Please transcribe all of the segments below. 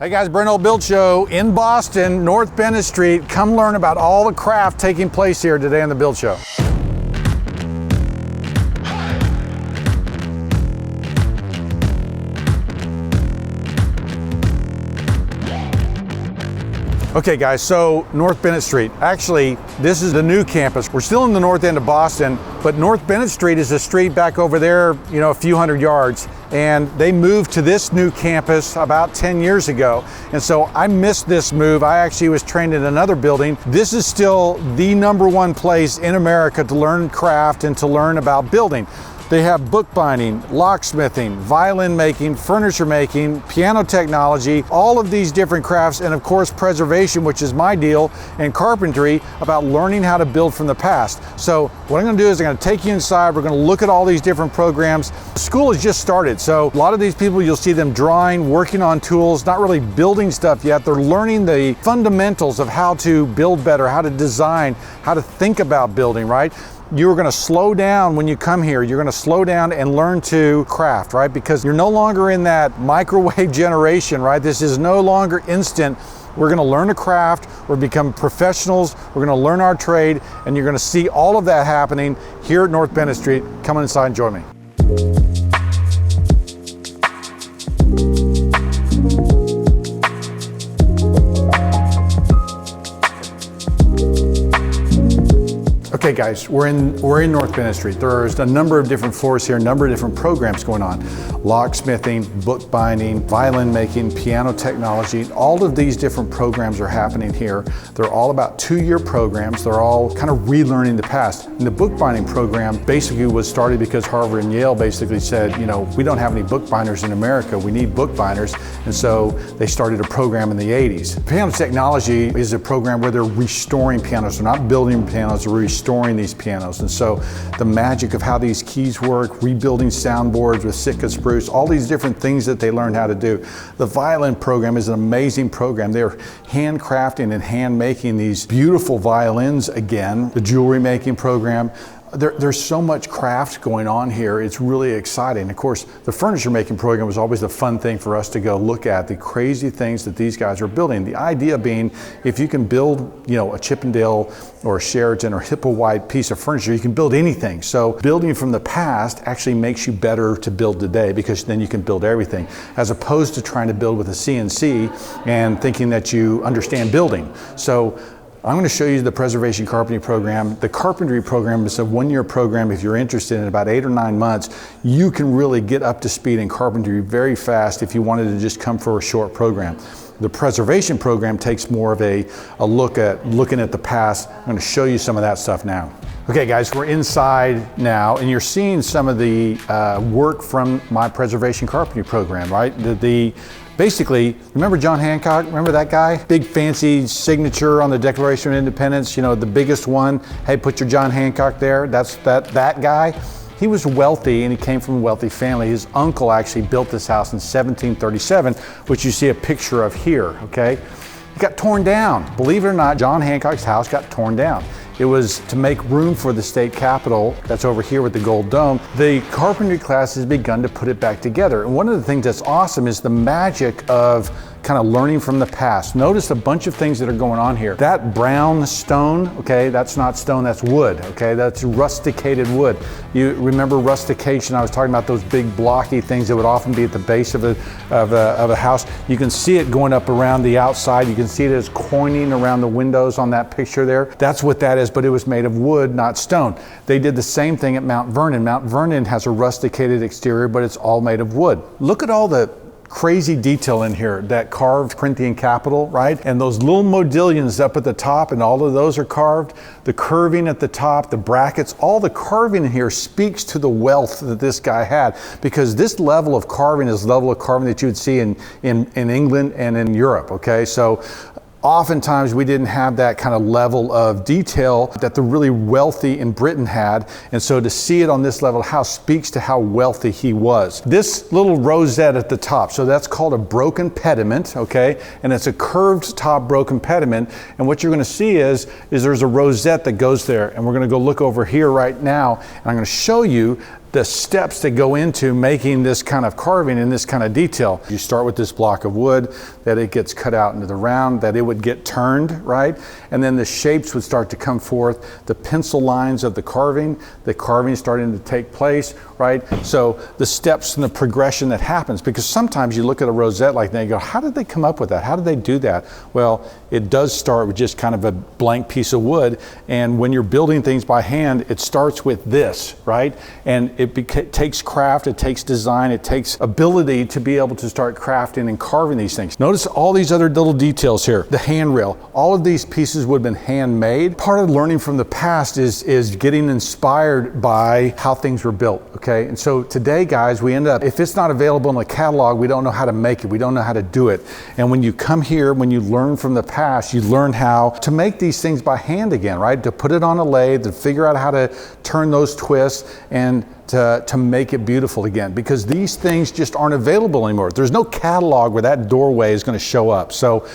Hey guys, Brent Hull Build Show in Boston, North Bennet Street. Come learn about all the craft taking place here today on the Build Show. Okay guys, so North Bennet Street. Actually, this is the new campus. We're still in the north end of Boston, but North Bennet Street is a street back over there, you know, a few hundred yards. And they moved to this new campus about 10 years ago. And so I missed this move. I actually was trained in another building. This is still the #1 place in America to learn craft and to learn about building. They have bookbinding, locksmithing, violin making, furniture making, piano technology, all of these different crafts, and of course preservation, which is my deal, and carpentry, about learning how to build from the past. So what I'm gonna do is I'm gonna take you inside, we're gonna look at all these different programs. School has just started, so a lot of these people, you'll see them drawing, working on tools, not really building stuff yet. They're learning the fundamentals of how to build better, how to design, how to think about building, right? You're gonna slow down when you come here. You're gonna slow down and learn to craft, right? Because you're no longer in that microwave generation, right? This is no longer instant. We're gonna learn to craft, we're become professionals, we're gonna learn our trade, and you're gonna see all of that happening here at North Bennet Street. Come on inside and join me. Okay guys, we're in North Bennet Street. There's a number of different floors here, a number of different programs going on. Locksmithing, bookbinding, violin making, piano technology, all of these different programs are happening here. They're all about 2-year programs. They're all kind of relearning the past. And the bookbinding program basically was started because Harvard and Yale basically said, you know, we don't have any bookbinders in America, we need bookbinders. And so they started a program in the 80s. Piano technology is a program where they're restoring pianos. They're not building pianos, they're restoring these pianos. And so the magic of how these keys work, rebuilding soundboards with Sitka spruce, all these different things that they learned how to do. The violin program is an amazing program. They're handcrafting and hand making these beautiful violins again. The jewelry making program. There's so much craft going on here. It's really exciting. Of course, the furniture making program was always the fun thing for us to go look at, the crazy things that these guys are building. The idea being, if you can build, you know, a Chippendale or a Sheraton or Hippo-wide piece of furniture, you can build anything. So building from the past actually makes you better to build today, because then you can build everything, as opposed to trying to build with a CNC and thinking that you understand building. So I'm going to show you the preservation carpentry program. The carpentry program is a 1-year program. If you're interested, in about 8 or 9 months, you can really get up to speed in carpentry very fast if you wanted to just come for a short program. The preservation program takes more of a look at looking at the past. I'm going to show you some of that stuff now. Okay guys, we're inside now, and you're seeing some of the work from my preservation carpentry program, right? Basically, remember John Hancock? Remember that guy? Big fancy signature on the Declaration of Independence, you know, the biggest one. Hey, put your John Hancock there. That's that guy. He was wealthy, and he came from a wealthy family. His uncle actually built this house in 1737, which you see a picture of here, okay? It got torn down. Believe it or not, John Hancock's house got torn down. It was to make room for the state capitol that's over here with the gold dome. The carpentry class has begun to put it back together. And one of the things that's awesome is the magic of kind of learning from the past. Notice a bunch of things that are going on here. That brown stone, okay, that's not stone, that's wood, okay? That's rusticated wood. You remember rustication? I was talking about those big blocky things that would often be at the base of a house. You can see it going up around the outside. You can see it as coining around the windows on that picture there. That's what that is, but it was made of wood, not stone. They did the same thing at Mount Vernon. Mount Vernon has a rusticated exterior, but it's all made of wood. Look at all the crazy detail in here, that carved Corinthian capital, right? And those little modillions up at the top, and all of those are carved. The curving at the top, the brackets, all the carving in here speaks to the wealth that this guy had, because this level of carving is the level of carving that you would see in England and in Europe, okay? So oftentimes we didn't have that kind of level of detail that the really wealthy in Britain had, and so to see it on this level of house speaks to how wealthy he was. This little rosette at the top, so that's called a broken pediment, okay, and it's a curved top broken pediment, and what you're going to see is there's a rosette that goes there, and we're going to go look over here right now, and I'm going to show you the steps that go into making this kind of carving and this kind of detail. You start with this block of wood, that it gets cut out into the round, that it would get turned, right? And then the shapes would start to come forth, the pencil lines of the carving starting to take place, right? So the steps and the progression that happens, because sometimes you look at a rosette like that and you go, how did they come up with that? How did they do that? Well, it does start with just kind of a blank piece of wood, and when you're building things by hand, it starts with this, right? And it takes craft, it takes design, it takes ability to be able to start crafting and carving these things. Notice all these other little details here. The handrail, all of these pieces would have been handmade. Part of learning from the past is getting inspired by how things were built, okay? And so today, guys, we end up, if it's not available in the catalog, we don't know how to make it, we don't know how to do it. And when you come here, when you learn from the past, you learn how to make these things by hand again, right? To put it on a lathe, to figure out how to turn those twists and to make it beautiful again, because these things just aren't available anymore. There's no catalog where that doorway is going to show up. So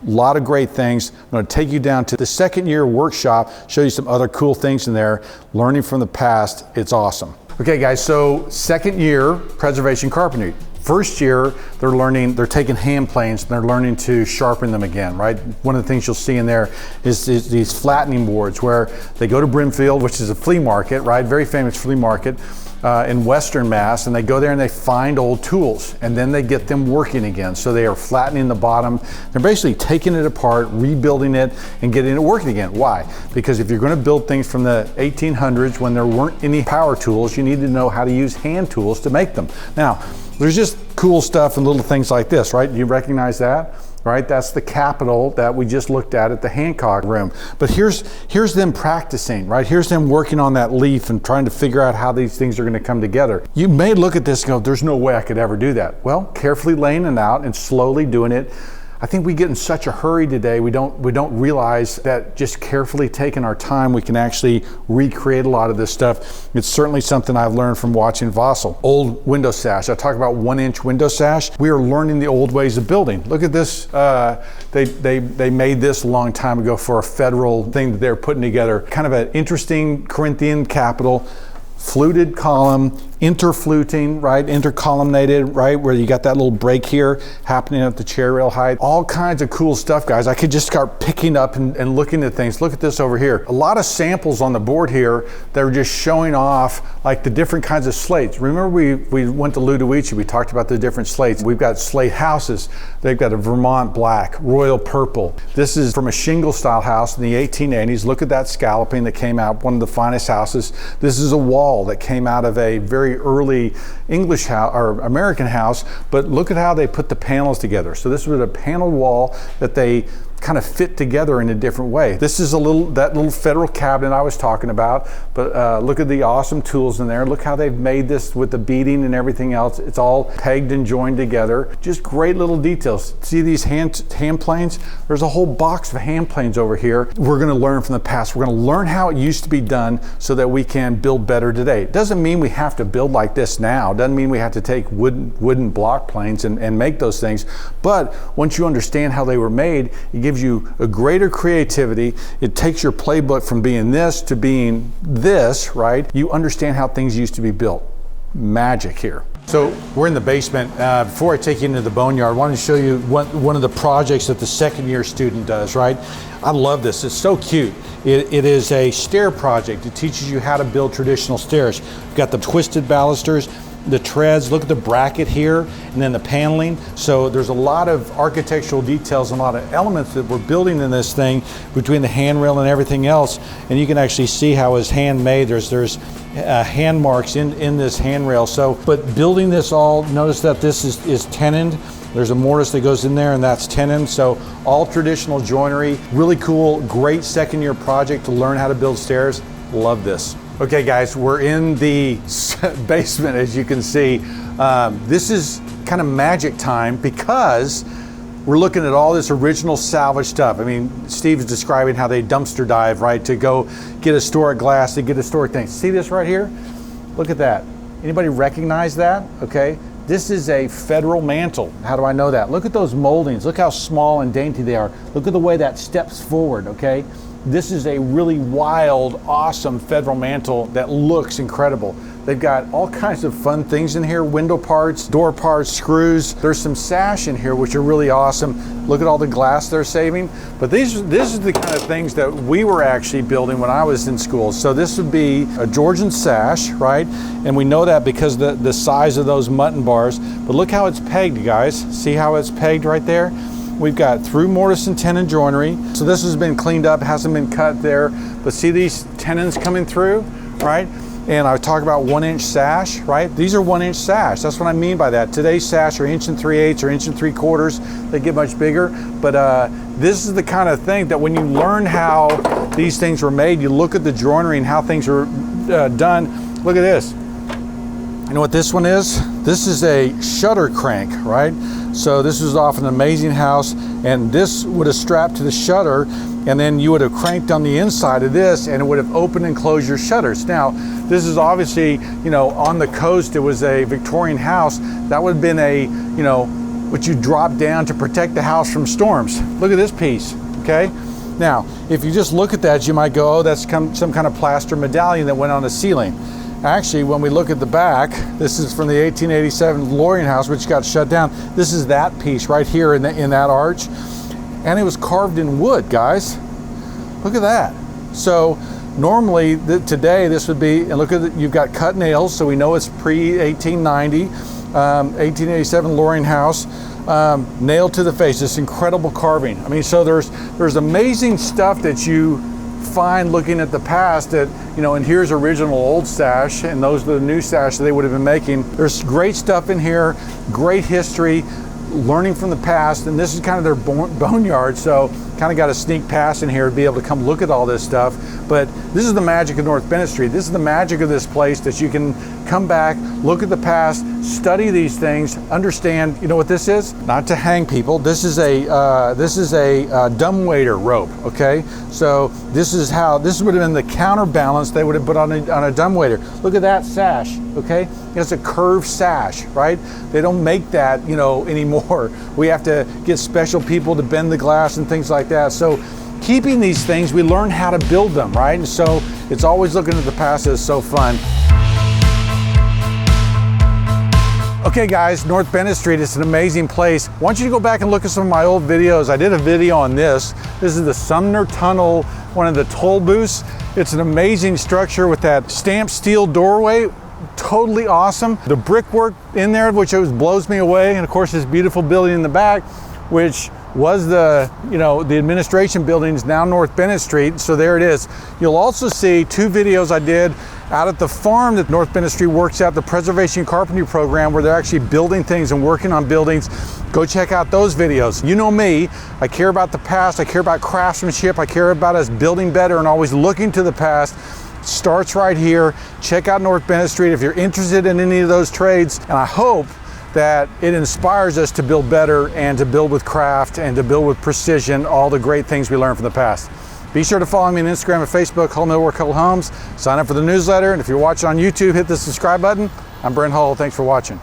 a lot of great things. I'm going to take you down to the second year workshop, show you some other cool things in there, learning from the past. It's awesome. Okay guys, so second year preservation carpentry. First year, they're taking hand planes and they're learning to sharpen them again, right? One of the things you'll see in there is these flattening boards where they go to Brimfield, which is a flea market, right? Very famous flea market in Western Mass, and they go there and they find old tools and then they get them working again. So they are flattening the bottom. They're basically taking it apart, rebuilding it, and getting it working again. Why? Because if you're going to build things from the 1800s when there weren't any power tools, you need to know how to use hand tools to make them. Now, there's just cool stuff and little things like this, right? You recognize that, right? That's the Capitol that we just looked at the Hancock room. But here's them practicing, right? Here's them working on that leaf and trying to figure out how these things are going to come together. You may look at this and go, there's no way I could ever do that. Well, carefully laying it out and slowly doing it. I think we get in such a hurry today, we don't realize that just carefully taking our time, we can actually recreate a lot of this stuff. It's certainly something I've learned from watching Vossel. Old window sash, I talk about 1-inch window sash. We are learning the old ways of building. Look at this, they made this a long time ago for a federal thing that they're putting together. Kind of an interesting Corinthian capital, fluted column, interfluting, right? Intercolumnated, right? Where you got that little break here happening at the chair rail height. All kinds of cool stuff, guys. I could just start picking up and looking at things. Look at this over here. A lot of samples on the board here that are just showing off like the different kinds of slates. Remember we went to Ludovici, we talked about the different slates. We've got slate houses. They've got a Vermont black, royal purple. This is from a shingle style house in the 1880s. Look at that scalloping that came out, one of the finest houses. This is a wall that came out of a very early English house or American house, but look at how they put the panels together. So this was a paneled wall that they kind of fit together in a different way. This is that little federal cabinet I was talking about, but look at the awesome tools in there. Look how they've made this with the beading and everything else. It's all pegged and joined together. Just great little details. See these hand planes? There's a whole box of hand planes over here. We're going to learn from the past. We're going to learn how it used to be done so that we can build better today. It doesn't mean we have to build like this now. It doesn't mean we have to take wooden block planes and make those things. But once you understand how they were made, it gives you a greater creativity. It takes your playbook from being this to being this, right? You understand how things used to be built. Magic here. So we're in the basement. Before I take you into the boneyard, I wanted to show you one of the projects that the second year student does, right? I love this. It's so cute. It is a stair project. It teaches you how to build traditional stairs. We've got the twisted balusters, the treads, look at the bracket here, and then the paneling. So there's a lot of architectural details and a lot of elements that we're building in this thing between the handrail and everything else. And you can actually see how it's handmade. There's hand marks in this handrail. So, but building this all, notice that this is tenoned. There's a mortise that goes in there and that's tenoned. So all traditional joinery, really cool, great second year project to learn how to build stairs. Love this. Okay guys, we're in the basement as you can see. This is kind of magic time because we're looking at all this original salvage stuff. I mean, Steve is describing how they dumpster dive, right, to go get historic glass, to get historic things. See this right here? Look at that. Anybody recognize that? Okay. This is a federal mantle. How do I know that? Look at those moldings. Look how small and dainty they are. Look at the way that steps forward, okay? This is a really wild, awesome federal mantle that looks incredible. They've got all kinds of fun things in here, window parts, door parts, screws. There's some sash in here, which are really awesome. Look at all the glass they're saving. But this is the kind of things that we were actually building when I was in school. So this would be a Georgian sash, right? And we know that because the size of those mutton bars. But look how it's pegged, guys. See how it's pegged right there? We've got through mortise and tenon joinery. So this has been cleaned up, hasn't been cut there. But see these tenons coming through, right? And I talk about 1-inch sash, right? These are 1-inch sash. That's what I mean by that. Today's sash are 1 3/8 or 1 3/4. They get much bigger. But this is the kind of thing that when you learn how these things were made, you look at the joinery and how things were done. Look at this. You know what this one is? This is a shutter crank, right? So this was off an amazing house, and this would have strapped to the shutter, and then you would have cranked on the inside of this, and it would have opened and closed your shutters. Now, this is obviously, you know, on the coast. It was a Victorian house. That would have been a, you know, what you drop down to protect the house from storms. Look at this piece, okay? Now, if you just look at that, you might go, oh, that's some kind of plaster medallion that went on the ceiling. Actually, when we look at the back, this is from the 1887 Lorien house, which got shut down. This is that piece right here in that arch. And it was carved in wood, guys. Look at that. So normally today this would be, and look at it, you've got cut nails, so we know it's pre-1890, 1887 Lorien house, nailed to the face. This incredible carving. I mean, so there's amazing stuff that you find looking at the past that, you know, and here's original old sash, and those are the new sash that they would have been making. There's great stuff in here, great history, learning from the past, and this is kind of their boneyard, so kind of got a sneak pass in here to be able to come look at all this stuff. But this is the magic of North Bennet Street. This is the magic of this place, that you can come back, look at the past, study these things, understand. You know what this is? Not to hang people. This is a dumbwaiter rope. Okay, so this would have been the counterbalance they would have put on a dumbwaiter. Look at that sash. Okay, it's a curved sash, right? They don't make that, you know, anymore. We have to get special people to bend the glass and things like that. So keeping these things, we learn how to build them, right? And so it's always looking at the past. Is so fun. Okay guys, North Bennet Street is an amazing place. I want you to go back and look at some of my old videos. I did a video on this. This is the Sumner Tunnel, one of the toll booths. It's an amazing structure with that stamped steel doorway. Totally awesome. The brickwork in there, which blows me away. And of course, this beautiful building in the back, which was the administration buildings, now North Bennet Street. So there it is. You'll also see 2 videos I did out at the farm that North Bennet Street works at, the Preservation Carpentry program, where they're actually building things and working on buildings. Go check out those videos. You know me, I care about the past, I care about craftsmanship, I care about us building better and always looking to the past. Starts right here. Check out North Bennet Street if you're interested in any of those trades, and I hope that it inspires us to build better and to build with craft and to build with precision, all the great things we learned from the past. Be sure to follow me on Instagram and Facebook, Hull Millwork Hull Homes. Sign up for the newsletter, and if you're watching on YouTube, hit the subscribe button. I'm Brent Hull. Thanks for watching.